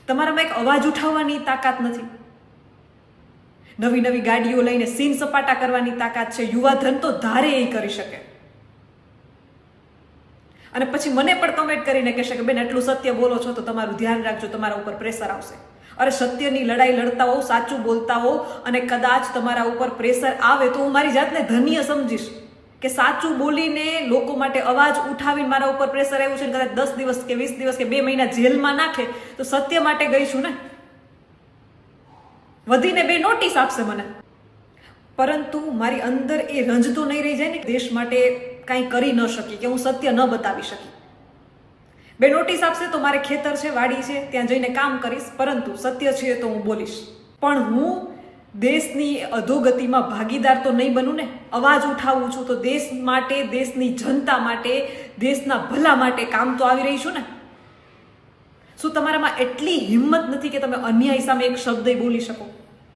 તમારામાં એક અવાજ ઉઠાવવાની તાકાત નથી. નવી નવી ગાડીઓ લઈને સીન સપાટા કરવાની તાકાત છે. યુવાધન તો ધારે એ કરી શકે. અને પછી મને પણ કમેન્ટ કરીને કહેશે કે બેન એટલું સત્ય બોલો છો તો તમારું ધ્યાન રાખજો, તમારા ઉપર પ્રેશર આવશે. અરે સત્યની લડાઈ લડતા હો, સાચું બોલતા હો, અને કદાચ તમારા ઉપર પ્રેશર આવે તો હું મારી જાતને ધન્ય સમજીશ કે સાચું બોલીને લોકો માટે અવાજ ઉઠાવીને મારા ઉપર પ્રેશર આવ્યું છે. કદાચ 10 દિવસ કે 20 દિવસ કે 2 મહિના જેલમાં નાખે તો સત્ય માટે ગઈ છું ને. વધીને 2 નોટિસ આપશે મને, પરંતુ મારી અંદર એ રંજ તો નહીં રહી જાય ને દેશ માટે કાંઈ કરી ન શકી, કે હું સત્ય ન બતાવી શકી. 2 નોટિસ આપશે તો મારે ખેતર છે, વાડી છે, ત્યાં જઈને કામ કરીશ, પરંતુ સત્ય છે તો હું બોલીશ. પણ હું દેશની અધોગતિમાં ભાગીદાર તો નહીં બનું ને. અવાજ ઉઠાવું છું તો દેશ માટે, દેશની જનતા માટે, દેશના ભલા માટે કામ તો આવી રહી છું ને. શું તમારામાં એટલી હિંમત નથી કે તમે અન્યાય સામે એક શબ્દ બોલી શકો?